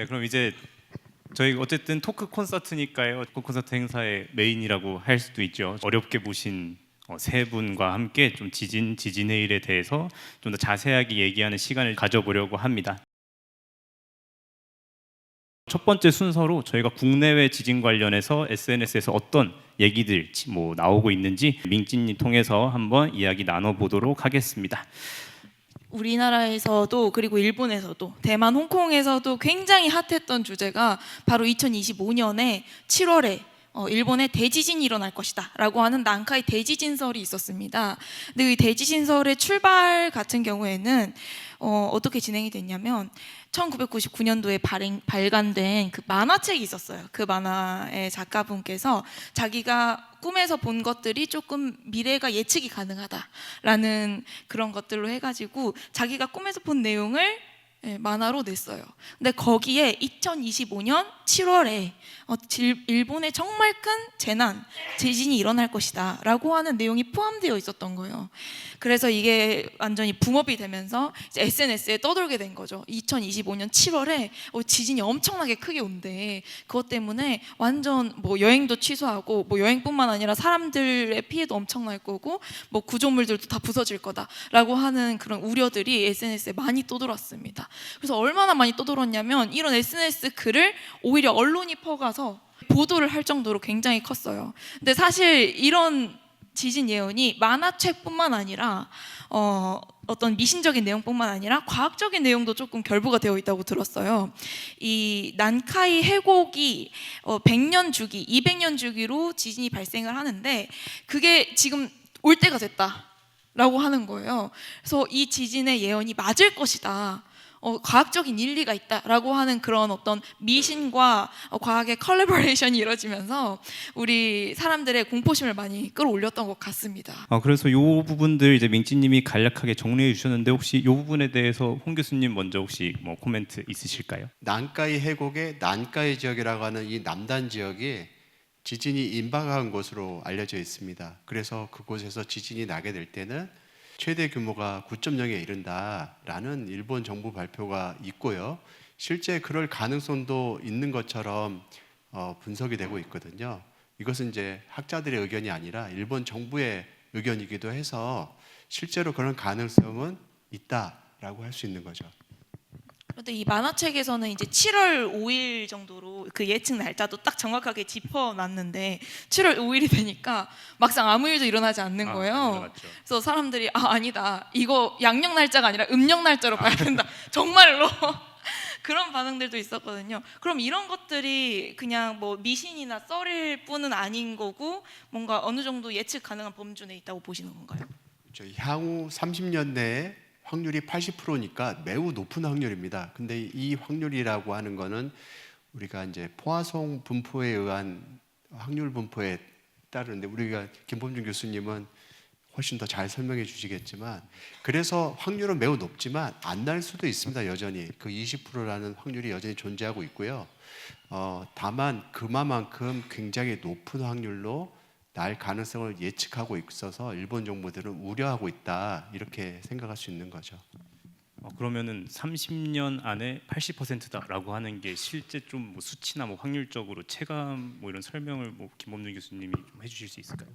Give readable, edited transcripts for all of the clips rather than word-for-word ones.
네, 그럼 이제 저희 어쨌든 토크 콘서트니까요. 토크 콘서트 행사의 메인이라고 할 수도 있죠. 어렵게 모신 세 분과 함께 좀 지진의 일에 대해서 좀 더 자세하게 얘기하는 시간을 가져보려고 합니다. 첫 번째 순서로 저희가 국내외 지진 관련해서 SNS에서 어떤 얘기들 뭐 나오고 있는지 민진님 통해서 한번 이야기 나눠보도록 하겠습니다. 우리나라에서도 그리고 일본에서도 대만, 홍콩에서도 굉장히 핫했던 주제가 바로 2025년에 7월에 일본에 대지진이 일어날 것이다 라고 하는 난카이 대지진설이 있었습니다. 근데 이 대지진설의 출발 같은 경우에는 어떻게 진행이 됐냐면 1999년도에 발간된 그 만화책이 있었어요. 그 만화의 작가분께서 자기가 꿈에서 본 것들이 조금 미래가 예측이 가능하다라는 그런 것들로 해가지고 자기가 꿈에서 본 내용을 만화로 냈어요. 근데 거기에 2025년 7월에 일본에 정말 큰 재난, 지진이 일어날 것이다 라고 하는 내용이 포함되어 있었던 거예요. 그래서 이게 완전히 붐업이 되면서 이제 SNS에 떠돌게 된 거죠. 2025년 7월에 지진이 엄청나게 크게 온대. 그것 때문에 완전 뭐 여행도 취소하고 뭐 여행뿐만 아니라 사람들의 피해도 엄청날 거고 뭐 구조물들도 다 부서질 거다라고 하는 그런 우려들이 SNS에 많이 떠돌았습니다. 그래서 얼마나 많이 떠돌았냐면 이런 SNS 글을 오히려 언론이 퍼가서 보도를 할 정도로 굉장히 컸어요. 근데 사실 이런 지진 예언이 만화책뿐만 아니라 어떤 미신적인 내용뿐만 아니라 과학적인 내용도 조금 결부가 되어 있다고 들었어요. 이 난카이 해곡이 100년 주기, 200년 주기로 지진이 발생을 하는데 그게 지금 올 때가 됐다라고 하는 거예요. 그래서 이 지진의 예언이 맞을 것이다. 과학적인 일리가 있다라고 하는 그런 어떤 미신과 과학의 컬래버레이션이 이루어지면서 우리 사람들의 공포심을 많이 끌어올렸던 것 같습니다. 그래서 이 부분들 이제 민지님이 간략하게 정리해 주셨는데 혹시 이 부분에 대해서 홍 교수님 먼저 혹시 뭐 코멘트 있으실까요? 난카이 해곡의 난카이 지역이라고 하는 이 남단 지역이 지진이 임박한 곳으로 알려져 있습니다. 그래서 그곳에서 지진이 나게 될 때는 최대 규모가 9.0에 이른다라는 일본 정부 발표가 있고요. 실제 그럴 가능성도 있는 것처럼 분석이 되고 있거든요. 이것은 이제 학자들의 의견이 아니라 일본 정부의 의견이기도 해서 실제로 그런 가능성은 있다라고 할 수 있는 거죠. 그런데 이 만화책에서는 이제 7월 5일 정도로 그 예측 날짜도 딱 정확하게 짚어놨는데 7월 5일이 되니까 막상 아무 일도 일어나지 않는 거예요. 그래서 사람들이 아니다. 이거 양력 날짜가 아니라 음력 날짜로 봐야 된다. 정말로 그런 반응들도 있었거든요. 그럼 이런 것들이 그냥 뭐 미신이나 썰일 뿐은 아닌 거고 뭔가 어느 정도 예측 가능한 범주 내에 있다고 보시는 건가요? 향후 30년 내에 확률이 80%니까 매우 높은 확률입니다. 근데 이 확률이라고 하는 거는 우리가 이제 포화송 분포에 의한 확률 분포에 따르는데 우리가 김범준 교수님은 훨씬 더 잘 설명해 주시겠지만 그래서 확률은 매우 높지만 안 날 수도 있습니다. 여전히 그 20%라는 확률이 여전히 존재하고 있고요. 다만 그만큼 굉장히 높은 확률로 날 가능성을 예측하고 있어서 일본 정부들은 우려하고 있다 이렇게 생각할 수 있는 거죠. 그러면은 30년 안에 80%다라고 하는 게 실제 좀 뭐 수치나 뭐 확률적으로 체감 뭐 이런 설명을 뭐 김범준 교수님이 좀 해주실 수 있을까요?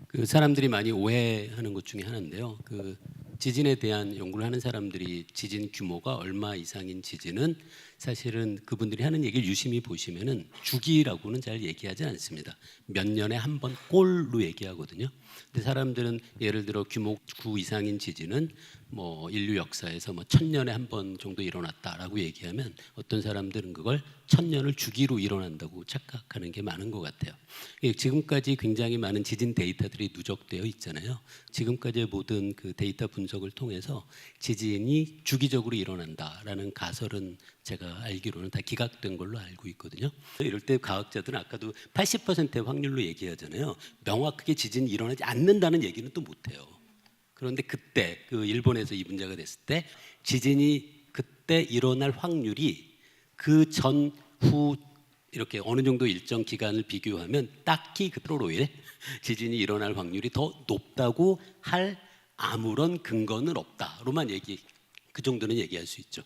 그 사람들이 많이 오해하는 것 중에 하나인데요. 그 지진에 대한 연구를 하는 사람들이 지진 규모가 얼마 이상인 지진은 사실은 그분들이 하는 얘기를 유심히 보시면은 주기라고는 잘 얘기하지 않습니다. 몇 년에 한 번 꼴로 얘기하거든요. 근데 사람들은 예를 들어 규모 9 이상인 지진은 뭐 인류 역사에서 뭐 1000년에 한 번 정도 일어났다라고 얘기하면 어떤 사람들은 그걸 1000년을 주기로 일어난다고 착각하는 게 많은 것 같아요. 지금까지 굉장히 많은 지진 데이터들이 누적되어 있잖아요. 지금까지의 모든 그 데이터 분석을 통해서 지진이 주기적으로 일어난다라는 가설은 제가 알기로는 다 기각된 걸로 알고 있거든요. 이럴 때 과학자들은 아까도 80%의 확률로 얘기하잖아요. 명확하게 지진이 일어나지 않는다는 얘기는 또 못해요. 그런데 그때 그 일본에서 이 문제가 됐을 때 지진이 그때 일어날 확률이 그 전후 이렇게 어느 정도 일정 기간을 비교하면 딱히 그 8일 지진이 일어날 확률이 더 높다고 할 아무런 근거는 없다로만 그 정도는 얘기할 수 있죠.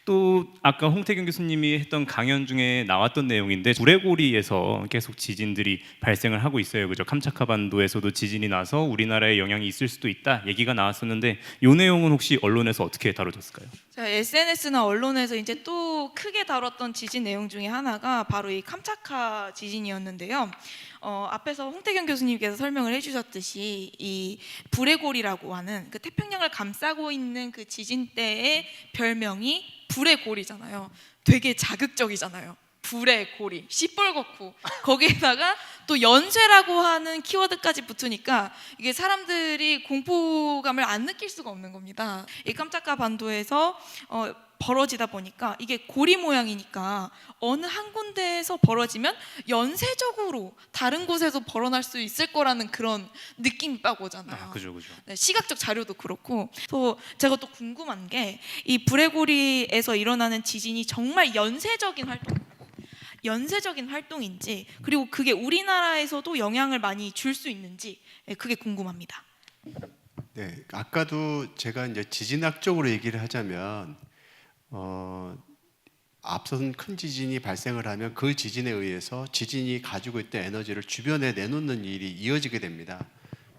또 아까 홍태경 교수님이 했던 강연 중에 나왔던 내용인데 구레고리에서 계속 지진들이 발생을 하고 있어요. 그죠? 캄차카 반도에서도 지진이 나서 우리나라에 영향이 있을 수도 있다 얘기가 나왔었는데 이 내용은 혹시 언론에서 어떻게 다뤄졌을까요? 자, SNS나 언론에서 이제 또 크게 다뤘던 지진 내용 중에 하나가 바로 이 캄차카 지진이었는데요. 앞에서 홍태경 교수님께서 설명을 해주셨듯이 이 불의 고리라고 하는 그 태평양을 감싸고 있는 그 지진대의 별명이 불의 고리잖아요. 되게 자극적이잖아요. 불의 고리, 시뻘겋고 거기에다가 또 연쇄라고 하는 키워드까지 붙으니까 이게 사람들이 공포감을 안 느낄 수가 없는 겁니다. 이 캄차카 반도에서 벌어지다 보니까 이게 고리 모양이니까 어느 한 군데에서 벌어지면 연쇄적으로 다른 곳에서 벌어날 수 있을 거라는 그런 느낌이 빡 오잖아요. 그죠. 네, 시각적 자료도 그렇고. 또 제가 또 궁금한 게 이 불의 고리에서 일어나는 지진이 정말 연쇄적인 활동인지, 그리고 그게 우리나라에서도 영향을 많이 줄 수 있는지, 그게 궁금합니다. 네, 아까도 제가 이제 지진학적으로 얘기를 하자면 앞선 큰 지진이 발생을 하면 그 지진에 의해서 지진이 가지고 있던 에너지를 주변에 내놓는 일이 이어지게 됩니다.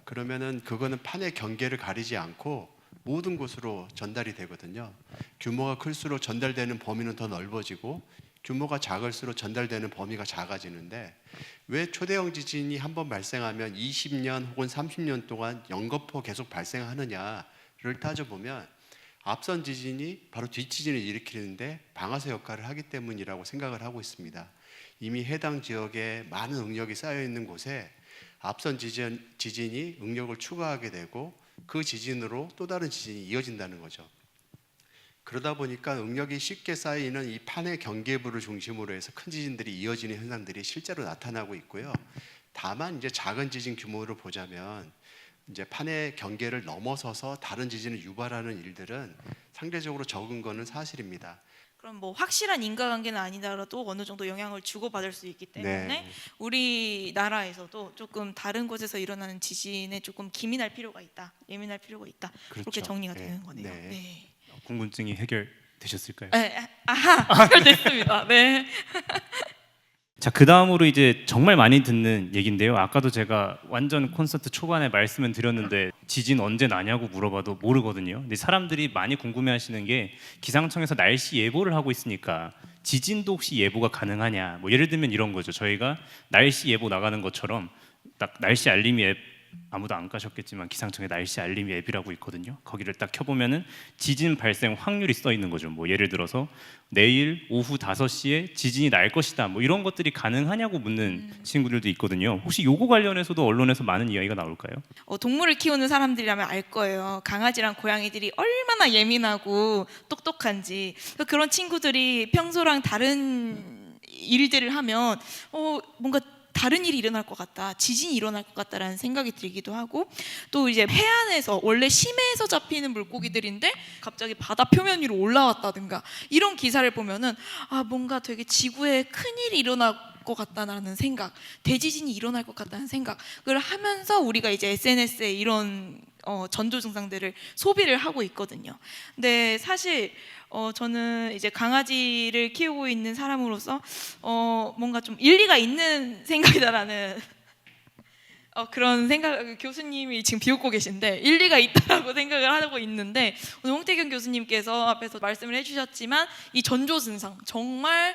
그러면은 그거는 판의 경계를 가리지 않고 모든 곳으로 전달이 되거든요. 규모가 클수록 전달되는 범위는 더 넓어지고 규모가 작을수록 전달되는 범위가 작아지는데 왜 초대형 지진이 한번 발생하면 20년 혹은 30년 동안 연거푸 계속 발생하느냐를 따져보면 앞선 지진이 바로 뒷지진을 일으키는데 방아쇠 역할을 하기 때문이라고 생각을 하고 있습니다. 이미 해당 지역에 많은 응력이 쌓여 있는 곳에 앞선 지진이 응력을 추가하게 되고 그 지진으로 또 다른 지진이 이어진다는 거죠. 그러다 보니까 응력이 쉽게 쌓이는 이 판의 경계부를 중심으로 해서 큰 지진들이 이어지는 현상들이 실제로 나타나고 있고요. 다만 이제 작은 지진 규모를 보자면 이제 판의 경계를 넘어서서 다른 지진을 유발하는 일들은 상대적으로 적은 거는 사실입니다. 그럼 뭐 확실한 인과관계는 아니더라도 어느 정도 영향을 주고받을 수 있기 때문에 네. 우리나라에서도 조금 다른 곳에서 일어나는 지진에 조금 예민할 필요가 있다. 그렇죠. 그렇게 정리가 네. 되는 거네요. 네. 네. 궁금증이 해결되셨을까요? 아하, 됐습니다. 네. 자, 그 다음으로 이제 정말 많이 듣는 얘기인데요. 아까도 제가 완전 콘서트 초반에 말씀을 드렸는데 지진 언제 나냐고 물어봐도 모르거든요. 근데 사람들이 많이 궁금해하시는 게 기상청에서 날씨 예보를 하고 있으니까 지진도 혹시 예보가 가능하냐? 뭐 예를 들면 이런 거죠. 저희가 날씨 예보 나가는 것처럼 딱 날씨 알림이 앱, 아무도 안 까셨겠지만 기상청에 날씨 알림이 앱이라고 있거든요. 거기를 딱 켜보면은 지진 발생 확률이 써 있는 거죠. 뭐 예를 들어서 내일 오후 5시에 지진이 날 것이다. 뭐 이런 것들이 가능하냐고 묻는 친구들도 있거든요. 혹시 요거 관련해서도 언론에서 많은 이야기가 나올까요? 동물을 키우는 사람들이라면 알 거예요. 강아지랑 고양이들이 얼마나 예민하고 똑똑한지. 그런 친구들이 평소랑 다른 일들을 하면 뭔가 다른 일이 일어날 것 같다, 지진이 일어날 것 같다라는 생각이 들기도 하고, 또 이제 해안에서 원래 심해에서 잡히는 물고기들인데 갑자기 바다 표면 위로 올라왔다든가 이런 기사를 보면은 뭔가 되게 지구에 큰일이 일어날 것 같다는 생각, 대지진이 일어날 것 같다는 생각을 하면서 우리가 이제 SNS에 이런 전조 증상들을 소비를 하고 있거든요. 근데 사실 저는 이제 강아지를 키우고 있는 사람으로서 뭔가 좀 일리가 있는 생각이다라는 그런 생각, 교수님이 지금 비웃고 계신데 일리가 있다라고 생각을 하고 있는데, 오늘 홍태경 교수님께서 앞에서 말씀을 해주셨지만 이 전조 증상 정말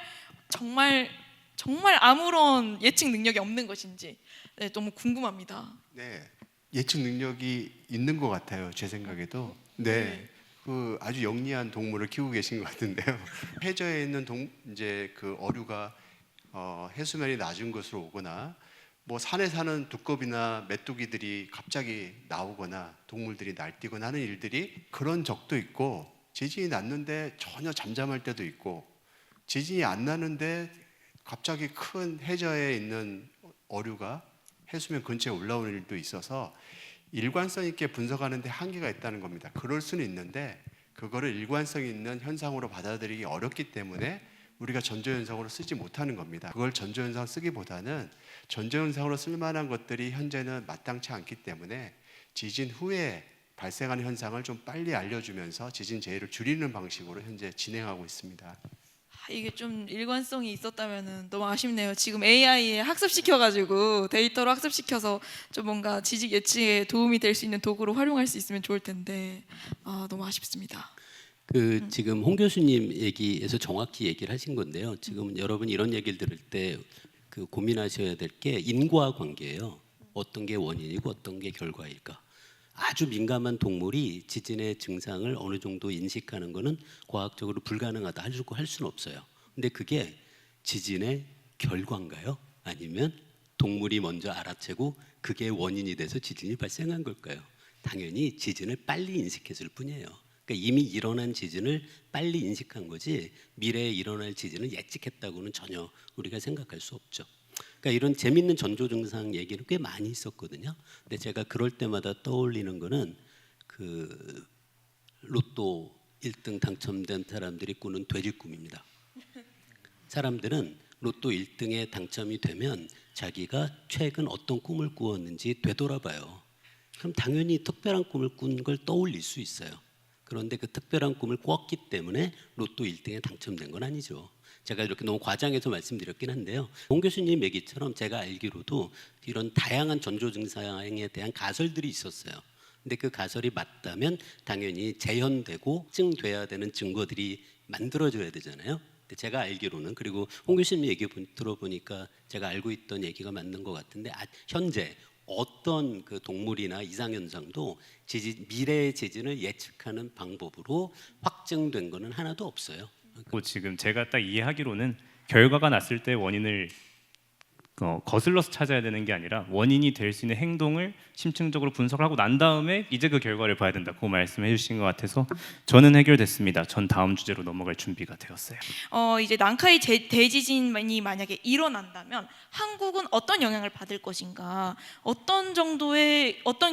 아무런 예측 능력이 없는 것인지 너무 궁금합니다. 네, 예측 능력이 있는 것 같아요. 제 생각에도. 네. 그 아주 영리한 동물을 키우고 계신 것 같은데요. 해저에 있는 이제 그 어류가 해수면이 낮은 곳으로 오거나, 뭐 산에 사는 두꺼비나 메뚜기들이 갑자기 나오거나 동물들이 날뛰거나 하는 일들이 그런 적도 있고, 지진이 났는데 전혀 잠잠할 때도 있고, 지진이 안 나는데 갑자기 큰 해저에 있는 어류가 해수면 근처에 올라오는 일도 있어서 일관성 있게 분석하는데 한계가 있다는 겁니다. 그럴 수는 있는데 그거를 일관성 있는 현상으로 받아들이기 어렵기 때문에 우리가 전조현상으로 쓰지 못하는 겁니다. 그걸 전조현상 쓰기보다는 전조현상으로 쓸만한 것들이 현재는 마땅치 않기 때문에 지진 후에 발생하는 현상을 좀 빨리 알려주면서 지진 재해를 줄이는 방식으로 현재 진행하고 있습니다. 이게 좀 일관성이 있었다면은 너무 아쉽네요. 지금 AI에 학습시켜가지고 데이터로 학습시켜서 좀 뭔가 지진 예측에 도움이 될 수 있는 도구로 활용할 수 있으면 좋을 텐데 너무 아쉽습니다. 지금 홍 교수님 얘기에서 정확히 얘기를 하신 건데요. 지금 여러분 이런 얘기를 들을 때 고민하셔야 될 게 인과관계예요. 어떤 게 원인이고 어떤 게 결과일까. 아주 민감한 동물이 지진의 증상을 어느 정도 인식하는 것은 과학적으로 불가능하다 할 수는 없어요. 근데 그게 지진의 결과인가요? 아니면 동물이 먼저 알아채고 그게 원인이 돼서 지진이 발생한 걸까요? 당연히 지진을 빨리 인식했을 뿐이에요. 그러니까 이미 일어난 지진을 빨리 인식한 거지 미래에 일어날 지진을 예측했다고는 전혀 우리가 생각할 수 없죠. 그러니까 이런 재밌는 전조 증상 얘기는 꽤 많이 있었거든요. 근데 제가 그럴 때마다 떠올리는 거는 그 로또 1등 당첨된 사람들이 꾸는 돼지 꿈입니다. 사람들은 로또 1등에 당첨이 되면 자기가 최근 어떤 꿈을 꾸었는지 되돌아봐요. 그럼 당연히 특별한 꿈을 꾼 걸 떠올릴 수 있어요. 그런데 그 특별한 꿈을 꿨기 때문에 로또 1등에 당첨된 건 아니죠. 제가 이렇게 너무 과장해서 말씀드렸긴 한데요. 홍 교수님 얘기처럼 제가 알기로도 이런 다양한 전조 증상에 대한 가설들이 있었어요. 근데 그 가설이 맞다면 당연히 재현되고 증돼야 되는 증거들이 만들어져야 되잖아요. 근데 제가 알기로는 그리고 홍 교수님 얘기 들어보니까 제가 알고 있던 얘기가 맞는 것 같은데 현재 어떤 그 동물이나 이상 현상도 미래의 지진을 예측하는 방법으로 확증된 거는 하나도 없어요. 지금 제가 딱 이해하기로는 결과가 났을 때 원인을 거슬러서 찾아야 되는 게 아니라 원인이 될 수 있는 행동을 심층적으로 분석을 하고 난 다음에 이제 그 결과를 봐야 된다고 말씀해 주신 것 같아서 저는 해결됐습니다. 전 다음 주제로 넘어갈 준비가 되었어요. 이제 난카이 대지진이 만약에 일어난다면 한국은 어떤 영향을 받을 것인가, 어떤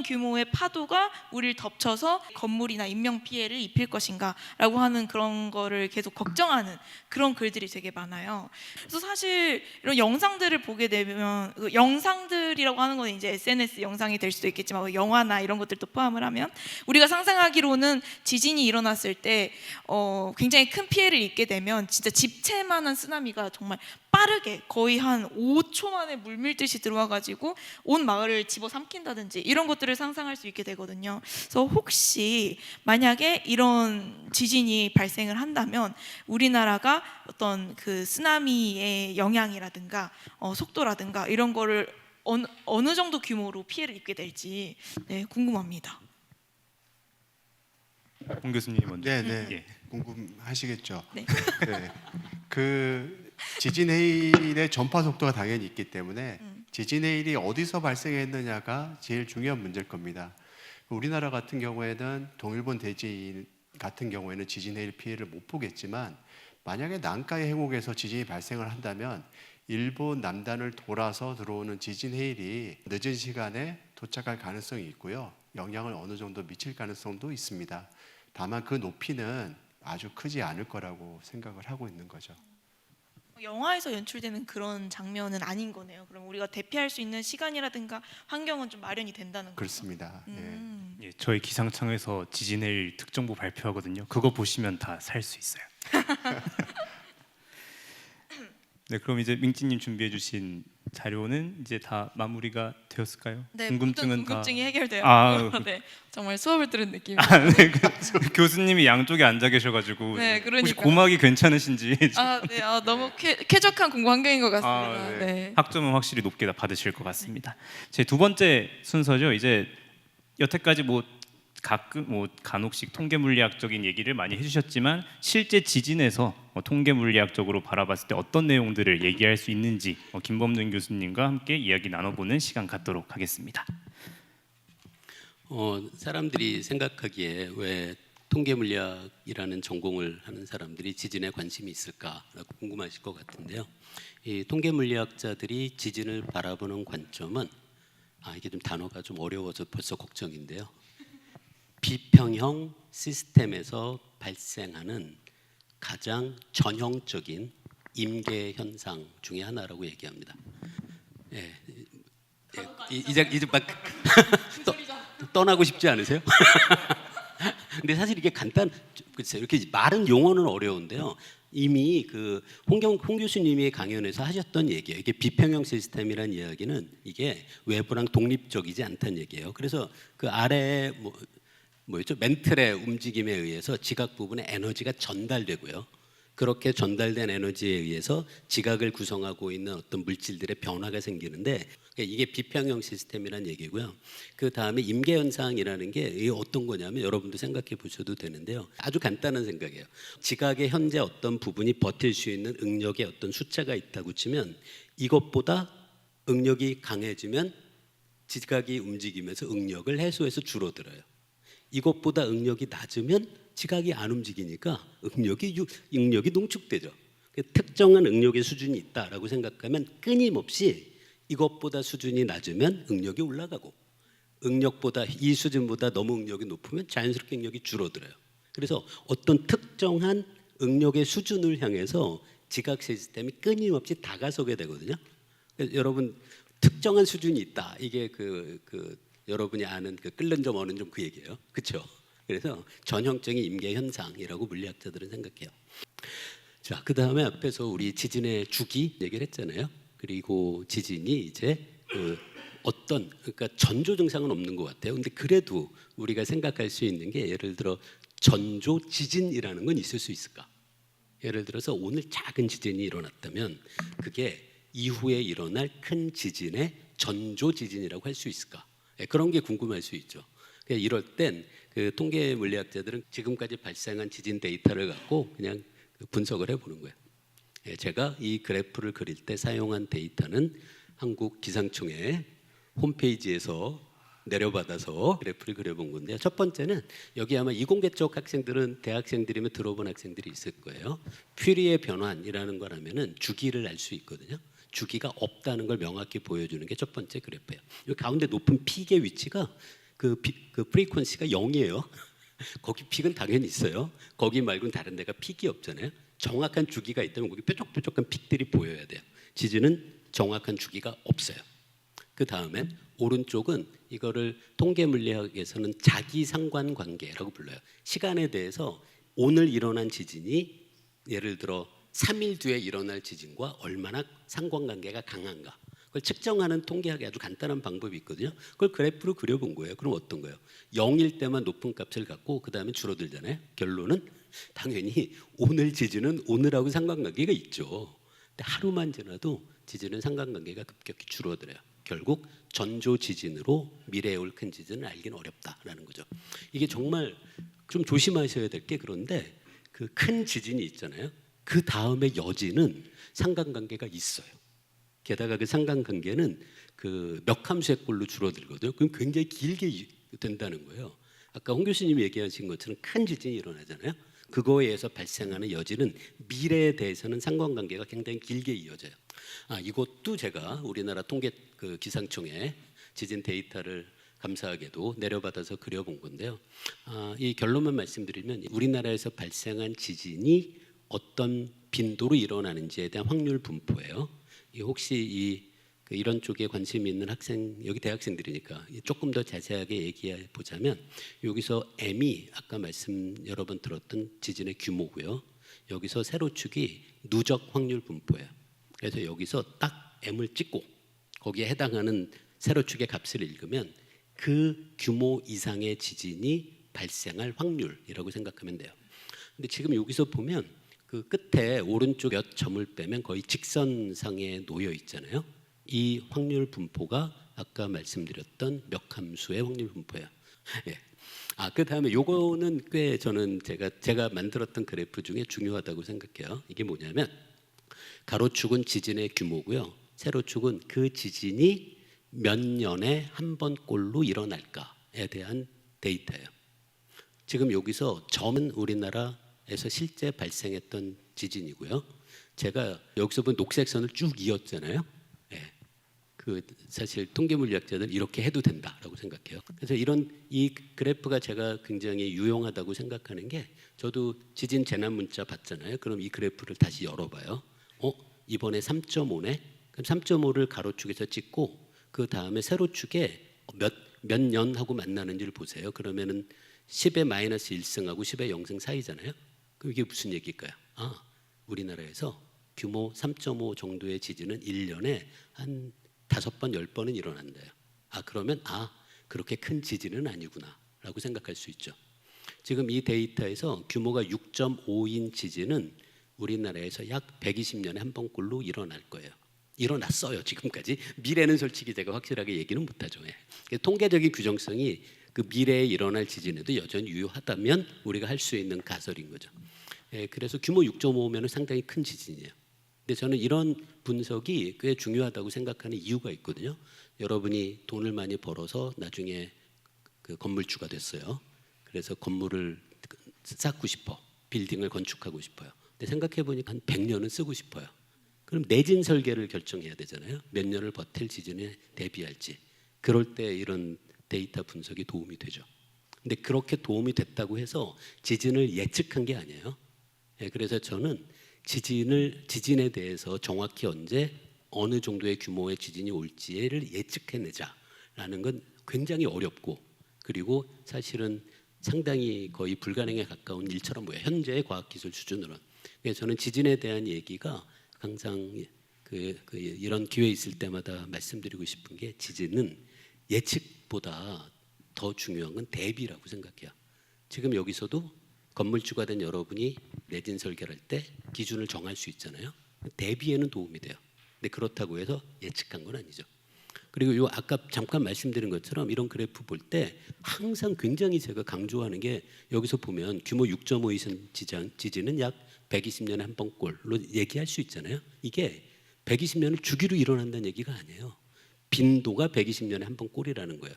규모의 파도가 우리를 덮쳐서 건물이나 인명 피해를 입힐 것인가라고 하는 그런 거를 계속 걱정하는 그런 글들이 되게 많아요. 그래서 사실 이런 영상들을 보게 되면 영상들이라고 하는 건 이제 SNS 영상이 될 수도 있겠지만 영화나 이런 것들도 포함을 하면 우리가 상상하기로는 지진이 일어났을 때 굉장히 큰 피해를 입게 되면 진짜 집채만한 쓰나미가 정말 빠르게 거의 한 5초 만에 물밀듯이 들어와가지고 온 마을을 집어삼킨다든지 이런 것들을 상상할 수 있게 되거든요. 그래서 혹시 만약에 이런 지진이 발생을 한다면 우리나라가 어떤 그 쓰나미의 영향이라든가 속도라든가 이런 거를 어느 정도 규모로 피해를 입게 될지 궁금합니다. 홍 교수님 먼저. 네, 예. 궁금하시겠죠. 네. 네. 그 지진 해일의 전파 속도가 당연히 있기 때문에 지진 해일이 어디서 발생했느냐가 제일 중요한 문제일 겁니다. 우리나라 같은 경우에는 동일본 대지진 같은 경우에는 지진 해일 피해를 못 보겠지만 만약에 난카이 해곡에서 지진이 발생을 한다면 일본 남단을 돌아서 들어오는 지진 해일이 늦은 시간에 도착할 가능성이 있고요. 영향을 어느 정도 미칠 가능성도 있습니다. 다만 그 높이는 아주 크지 않을 거라고 생각을 하고 있는 거죠. 영화에서 연출되는 그런 장면은 아닌 거네요. 그럼 우리가 대피할 수 있는 시간이라든가 환경은 좀 마련이 된다는 거죠. 그렇습니다. 예, 저희 기상청에서 지진해일 특정보 발표하거든요. 그거 보시면 다 살 수 있어요. 네, 그럼 이제 민지님 준비해주신 자료는 이제 다 마무리가 되었을까요? 네, 궁금증은 궁금증이 해결돼요. 네. 정말 수업을 들은 느낌. 네, 교수님이 양쪽에 앉아 계셔가지고 네, 혹시 그러니까. 고막이 괜찮으신지 네, 너무 쾌적한 공부 환경인 것 같습니다. 네. 네. 학점은 확실히 높게 다 받으실 것 같습니다. 제 두 번째 순서죠. 이제 여태까지 가끔 간혹씩 통계 물리학적인 얘기를 많이 해주셨지만 실제 지진에서 통계 물리학적으로 바라봤을 때 어떤 내용들을 얘기할 수 있는지 김범능 교수님과 함께 이야기 나눠보는 시간 갖도록 하겠습니다. 사람들이 생각하기에 왜 통계 물리학이라는 전공을 하는 사람들이 지진에 관심이 있을까라고 궁금하실 것 같은데요. 이 통계 물리학자들이 지진을 바라보는 관점은 이게 좀 단어가 좀 어려워서 벌써 걱정인데요. 비평형 시스템에서 발생하는 가장 전형적인 임계 현상 중에 하나라고 얘기합니다. 이제 막 떠나고 싶지 않으세요? 근데 사실 이게 글쎄요. 이렇게 말은 용어는 어려운데요. 이미 그 홍 교수님이 강연에서 하셨던 얘기예요. 이게 비평형 시스템이라는 이야기는 이게 외부랑 독립적이지 않다는 얘기예요. 그래서 그 아래 뭐였죠? 멘틀의 움직임에 의해서 지각 부분에 에너지가 전달되고요. 그렇게 전달된 에너지에 의해서 지각을 구성하고 있는 어떤 물질들의 변화가 생기는데 이게 비평형 시스템이라는 얘기고요. 그 다음에 임계현상이라는 게 이게 어떤 거냐면 여러분도 생각해 보셔도 되는데요. 아주 간단한 생각이에요. 지각의 현재 어떤 부분이 버틸 수 있는 응력의 어떤 숫자가 있다고 치면 이것보다 응력이 강해지면 지각이 움직이면서 응력을 해소해서 줄어들어요. 이것보다 응력이 낮으면 지각이 안 움직이니까 응력이 농축되죠. 특정한 응력의 수준이 있다라고 생각하면 끊임없이 이것보다 수준이 낮으면 응력이 올라가고 응력보다 이 수준보다 너무 응력이 높으면 자연스럽게 응력이 줄어들어요. 그래서 어떤 특정한 응력의 수준을 향해서 지각 시스템이 끊임없이 다가서게 되거든요. 여러분 특정한 수준이 있다. 이게 여러분이 아는 그 끓는 점 어는 점 그 얘기예요. 그렇죠? 그래서 전형적인 임계 현상이라고 물리학자들은 생각해요. 자, 그 다음에 앞에서 우리 지진의 주기 얘기를 했잖아요. 그리고 지진이 이제 그러니까 전조 증상은 없는 것 같아요. 근데 그래도 우리가 생각할 수 있는 게 예를 들어 전조 지진이라는 건 있을 수 있을까? 예를 들어서 오늘 작은 지진이 일어났다면 그게 이후에 일어날 큰 지진의 전조 지진이라고 할 수 있을까? 그런 게 궁금할 수 있죠. 이럴 땐 그 통계 물리학자들은 지금까지 발생한 지진 데이터를 갖고 그냥 분석을 해보는 거예요. 제가 이 그래프를 그릴 때 사용한 데이터는 한국 기상청의 홈페이지에서 내려받아서 그래프를 그려본 건데요. 첫 번째는 여기 아마 이공계 쪽 학생들은 대학생들이면 들어본 학생들이 있을 거예요. 퓨리의 변환이라는 거라면은 주기를 알 수 있거든요. 주기가 없다는 걸 명확히 보여주는 게 첫 번째 그래프예요. 이 가운데 높은 픽의 위치가 그 프리퀀시가 0이에요. 거기 픽은 당연히 있어요. 거기 말고는 다른 데가 픽이 없잖아요. 정확한 주기가 있다면 거기 뾰족뾰족한 픽들이 보여야 돼요. 지진은 정확한 주기가 없어요. 그 다음에 오른쪽은 이거를 통계 물리학에서는 자기 상관관계라고 불러요. 시간에 대해서 오늘 일어난 지진이 예를 들어 3일 뒤에 일어날 지진과 얼마나 상관관계가 강한가. 그걸 측정하는 통계학의 아주 간단한 방법이 있거든요. 그걸 그래프로 그려본 거예요. 그럼 어떤 거예요? 0일 때만 높은 값을 갖고 그 다음에 줄어들잖아요. 결론은 당연히 오늘 지진은 오늘하고 상관관계가 있죠. 근데 하루만 지나도 지진은 상관관계가 급격히 줄어들어요. 결국 전조 지진으로 미래에 올 큰 지진을 알기는 어렵다라는 거죠. 이게 정말 좀 조심하셔야 될 게 그런데 그 큰 지진이 있잖아요. 그 다음에 여지는 상관관계가 있어요. 게다가 그 상관관계는 그 몇 함수의 꼴로 줄어들거든요. 그럼 굉장히 길게 된다는 거예요. 아까 홍 교수님이 얘기하신 것처럼 큰 지진이 일어나잖아요. 그거에 의해서 발생하는 여지는 미래에 대해서는 상관관계가 굉장히 길게 이어져요. 이것도 제가 우리나라 통계 그 기상청에 지진 데이터를 감사하게도 내려받아서 그려본 건데요. 이 결론만 말씀드리면 우리나라에서 발생한 지진이 어떤 빈도로 일어나는지에 대한 확률 분포예요. 혹시 이런 쪽에 관심이 있는 학생, 여기 대학생들이니까 조금 더 자세하게 얘기해 보자면 여기서 M이 아까 여러 번 들었던 지진의 규모고요. 여기서 세로축이 누적 확률 분포예요. 그래서 여기서 딱 M을 찍고 거기에 해당하는 세로축의 값을 읽으면 그 규모 이상의 지진이 발생할 확률이라고 생각하면 돼요. 근데 지금 여기서 보면 그 끝에 오른쪽 몇 점을 빼면 거의 직선상에 놓여 있잖아요. 이 확률 분포가 아까 말씀드렸던 몇 함수의 확률 분포예요. 예. 그 다음에 요거는 꽤 저는 제가 만들었던 그래프 중에 중요하다고 생각해요. 이게 뭐냐면 가로축은 지진의 규모고요. 세로축은 그 지진이 몇 년에 한 번꼴로 일어날까에 대한 데이터예요. 지금 여기서 점은 우리나라에서 실제 발생했던 지진이고요. 제가 여기서 본 녹색 선을 쭉 이었잖아요. 예. 사실 통계물리학자들은 이렇게 해도 된다라고 생각해요. 그래서 이 그래프가 제가 굉장히 유용하다고 생각하는 게 저도 지진 재난 문자 봤잖아요. 그럼 이 그래프를 다시 열어봐요. 이번에 3.5네. 그럼 3.5를 가로축에서 찍고 그 다음에 세로축에 몇 년하고 만나는지를 보세요. 그러면은 10의 마이너스 1승하고 10의 0승 사이잖아요. 그럼 이게 무슨 얘기일까요? 아, 우리나라에서 규모 3.5 정도의 지진은 1년에 한 5번, 10번은 일어난대요. 아, 그러면 그렇게 큰 지진은 아니구나라고 생각할 수 있죠. 지금 이 데이터에서 규모가 6.5인 지진은 우리나라에서 약 120년에 한 번꼴로 일어날 거예요. 일어났어요, 지금까지. 미래는 솔직히 제가 확실하게 얘기는 못하죠. 예. 통계적인 규정성이 그 미래에 일어날 지진에도 여전히 유효하다면 우리가 할 수 있는 가설인 거죠. 예, 그래서 규모 6.5면 상당히 큰 지진이에요. 근데 저는 이런 분석이 꽤 중요하다고 생각하는 이유가 있거든요. 여러분이 돈을 많이 벌어서 나중에 그 건물주가 됐어요. 그래서 건물을 쌓고 싶어, 빌딩을 건축하고 싶어요. 근데 생각해 보니까 한 100년은 쓰고 싶어요. 그럼 내진 설계를 결정해야 되잖아요. 몇 년을 버틸 지진에 대비할지. 그럴 때 이런 데이터 분석이 도움이 되죠. 근데 그렇게 도움이 됐다고 해서 지진을 예측한 게 아니에요. 예, 그래서 저는 지진에 대해서 정확히 언제 어느 정도의 규모의 지진이 올지를 예측해내자라는 건 굉장히 어렵고, 그리고 사실은 상당히 거의 불가능에 가까운 일처럼 보여요. 현재의 과학기술 수준으로는. 그래서 저는 지진에 대한 얘기가 항상 이런 기회 있을 때마다 말씀드리고 싶은 게, 지진은 예측보다 더 중요한 건 대비라고 생각해요. 지금 여기서도 건물주가 된 여러분이 내진 설계를 할 때 기준을 정할 수 있잖아요. 대비에는 도움이 돼요. 근데 그렇다고 해서 예측한 건 아니죠. 그리고 요 아까 잠깐 말씀드린 것처럼 이런 그래프 볼 때 항상 굉장히 제가 강조하는 게, 여기서 보면 규모 6.5 이상 지진은 약 120년에 한 번꼴로 얘기할 수 있잖아요. 이게 120년을 주기로 일어난다는 얘기가 아니에요. 빈도가 120년에 한 번꼴이라는 거예요.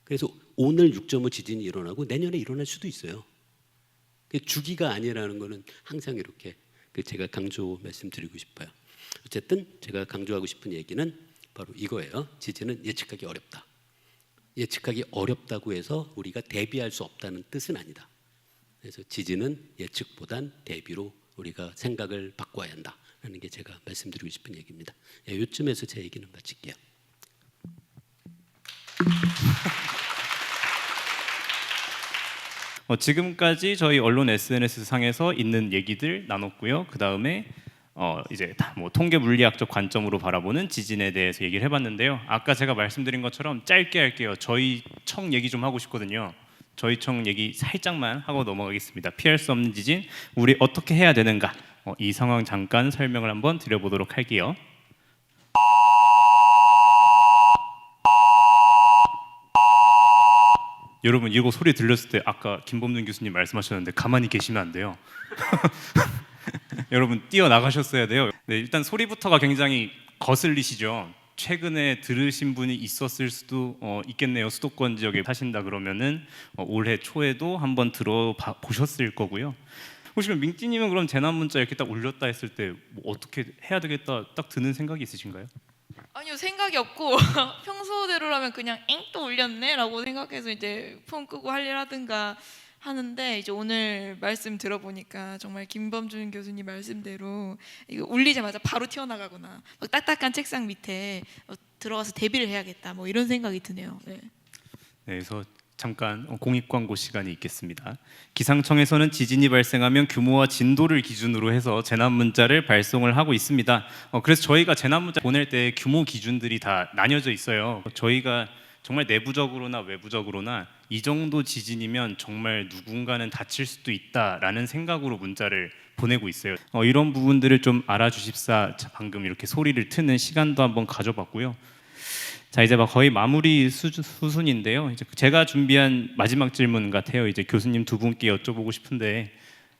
그래서 오늘 6.5 지진이 일어나고 내년에 일어날 수도 있어요. 주기가 아니라는 거는 항상 이렇게 제가 강조 말씀드리고 싶어요. 어쨌든 제가 강조하고 싶은 얘기는 바로 이거예요. 지진은 예측하기 어렵다. 예측하기 어렵다고 해서 우리가 대비할 수 없다는 뜻은 아니다. 그래서 지진은 예측보단 대비로 우리가 생각을 바꿔야 한다라는 게 제가 말씀드리고 싶은 얘기입니다. 예, 요쯤에서 제 얘기는 마칠게요. 지금까지 저희 언론 SNS 상에서 있는 얘기들 나눴고요. 그 다음에 이제 뭐 통계 물리학적 관점으로 바라보는 지진에 대해서 얘기를 해봤는데요. 아까 제가 말씀드린 것처럼 짧게 할게요. 저희 청 얘기 좀 하고 싶거든요. 저희 청 얘기 살짝만 하고 넘어가겠습니다. 피할 수 없는 지진, 우리 어떻게 해야 되는가? 이 상황 잠깐 설명을 한번 드려보도록 할게요. 여러분 이거 소리 들렸을 때 아까 김범준 교수님 말씀하셨는데 가만히 계시면 안 돼요. 여러분 뛰어나가셨어야 돼요. 네, 일단 소리부터가 굉장히 거슬리시죠. 최근에 들으신 분이 있었을 수도 있겠네요. 수도권 지역에 사신다 그러면은 올해 초에도 한번 들어보셨을 거고요. 혹시 그럼 민기님은 그럼 재난 문자 이렇게 딱 올렸다 했을 때 뭐 어떻게 해야 되겠다 딱 드는 생각이 있으신가요? 아니요, 생각이 없고 평소대로라면 그냥 또 올렸네라고 생각해서 이제 폰 끄고 할 일 하든가 하는데, 이제 오늘 말씀 들어보니까 정말 김범준 교수님 말씀대로 이거 울리자마자 바로 튀어나가거나 막 딱딱한 책상 밑에 들어가서 대비를 해야겠다 뭐 이런 생각이 드네요. 네. 네, 그래서 잠깐 공익 광고 시간이 있겠습니다. 기상청에서는 지진이 발생하면 규모와 진도를 기준으로 해서 재난 문자를 발송을 하고 있습니다. 그래서 저희가 재난 문자 보낼 때 규모 기준들이 다 나뉘어져 있어요. 저희가 정말 내부적으로나 외부적으로나 이 정도 지진이면 정말 누군가는 다칠 수도 있다라는 생각으로 문자를 보내고 있어요. 이런 부분들을 좀 알아주십사 방금 이렇게 소리를 트는 시간도 한번 가져봤고요. 자, 이제 막 거의 마무리 수순인데요. 이제 제가 준비한 마지막 질문 같아요. 이제 교수님 두 분께 여쭤보고 싶은데,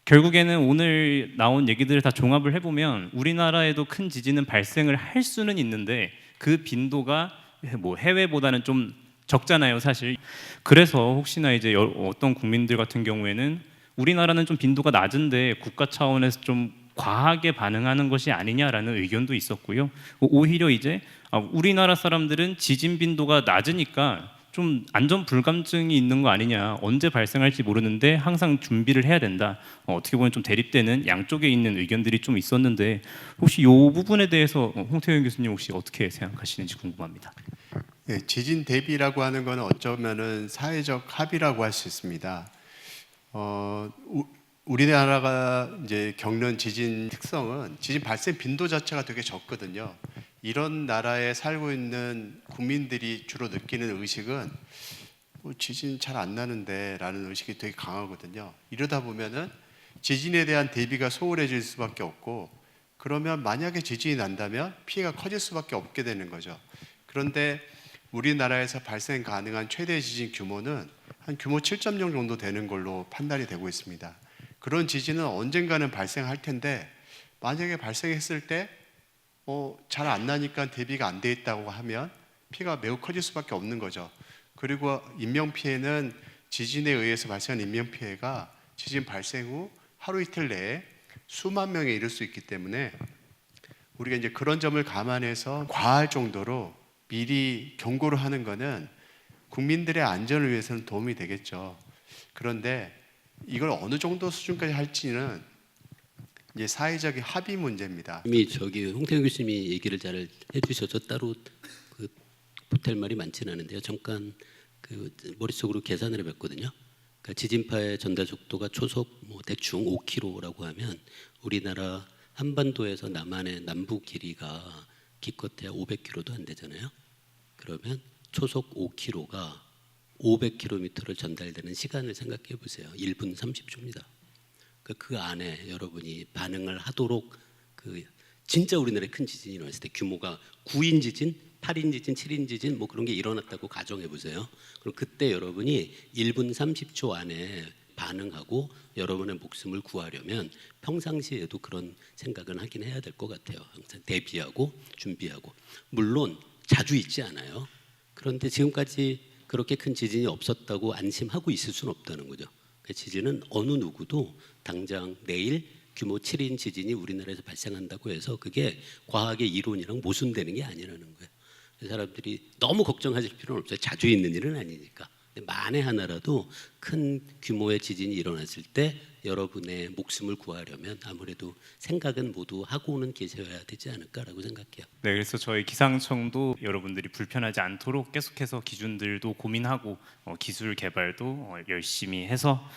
결국에는 오늘 나온 얘기들을 다 종합을 해보면 우리나라에도 큰 지진은 발생을 할 수는 있는데 그 빈도가 뭐 해외보다는 좀 적잖아요, 사실. 그래서 혹시나 이제 어떤 국민들 같은 경우에는 우리나라는 좀 빈도가 낮은데 국가 차원에서 좀 과하게 반응하는 것이 아니냐라는 의견도 있었고요. 오히려 이제 우리나라 사람들은 지진 빈도가 낮으니까 좀 안전 불감증이 있는 거 아니냐, 언제 발생할지 모르는데 항상 준비를 해야 된다. 어떻게 보면 좀 대립되는 양쪽에 있는 의견들이 좀 있었는데, 혹시 이 부분에 대해서 홍태경 교수님 혹시 어떻게 생각하시는지 궁금합니다. 네, 지진 대비라고 하는 것은 어쩌면은 사회적 합의라고 할 수 있습니다. 우리나라가 이제 겪는 지진 특성은 지진 발생 빈도 자체가 되게 적거든요. 이런 나라에 살고 있는 국민들이 주로 느끼는 의식은 뭐 지진 잘 안 나는데라는 의식이 되게 강하거든요. 이러다 보면은 지진에 대한 대비가 소홀해질 수밖에 없고, 그러면 만약에 지진이 난다면 피해가 커질 수밖에 없게 되는 거죠. 그런데 우리나라에서 발생 가능한 최대 지진 규모는 한 규모 7.0 정도 되는 걸로 판단이 되고 있습니다. 그런 지진은 언젠가는 발생할 텐데, 만약에 발생했을 때 잘 안 나니까 대비가 안 돼 있다고 하면 피해가 매우 커질 수밖에 없는 거죠. 그리고 인명피해는 지진에 의해서 발생한 인명피해가 지진 발생 후 하루 이틀 내에 수만 명에 이를 수 있기 때문에 우리가 이제 그런 점을 감안해서 과할 정도로 미리 경고를 하는 것은 국민들의 안전을 위해서는 도움이 되겠죠. 그런데 이걸 어느 정도 수준까지 할지는 이제 사회적인 합의 문제입니다. 이미 홍태경 교수님이 얘기를 잘 해주셔서 따로 그 보탤 말이 많지는 않은데요. 잠깐 그 머릿속으로 계산을 해봤거든요. 그러니까 지진파의 전달 속도가 초속 뭐 대충 5km라고 하면 우리나라 한반도에서 남한의 남부 길이가 기껏해야 500km도 안 되잖아요. 그러면 초속 5km가 500km를 전달되는 시간을 생각해 보세요. 1분 30초입니다. 그 안에 여러분이 반응을 하도록 진짜 우리나라에 큰 지진이 일어났을 때 규모가 9인 지진, 8인 지진, 7인 지진 뭐 그런 게 일어났다고 가정해 보세요. 그럼 그때 여러분이 1분 30초 안에 반응하고 여러분의 목숨을 구하려면 평상시에도 그런 생각은 하긴 해야 될 것 같아요. 항상 대비하고 준비하고. 물론 자주 있지 않아요. 그런데 지금까지 그렇게 큰 지진이 없었다고 안심하고 있을 수는 없다는 거죠. 그 지진은 어느 누구도 당장 내일 규모 7인 지진이 우리나라에서 발생한다고 해서 그게 과학의 이론이랑 모순되는 게 아니라는 거예요. 사람들이 너무 걱정하실 필요는 없어요. 자주 있는 일은 아니니까. 만에 하나라도 큰 규모의 지진이 일어났을 때 여러분의 목숨을 구하려면 아무래도 생각은 모두 하고는 계셔야 되지 않을까라고 생각해요. 네, 그래서 저희 기상청도 여러분들이 불편하지 않도록 계속해서 기준들도 고민하고 기술 개발도 열심히 해서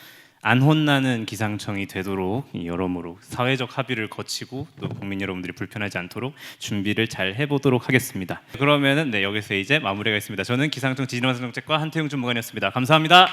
안 혼나는 기상청이 되도록 여러모로 사회적 합의를 거치고 또 국민 여러분들이 불편하지 않도록 준비를 잘 해보도록 하겠습니다. 그러면은 여기서 이제 마무리가 있습니다. 저는 기상청 지진환경 정책과 한태용 전무관이었습니다. 감사합니다.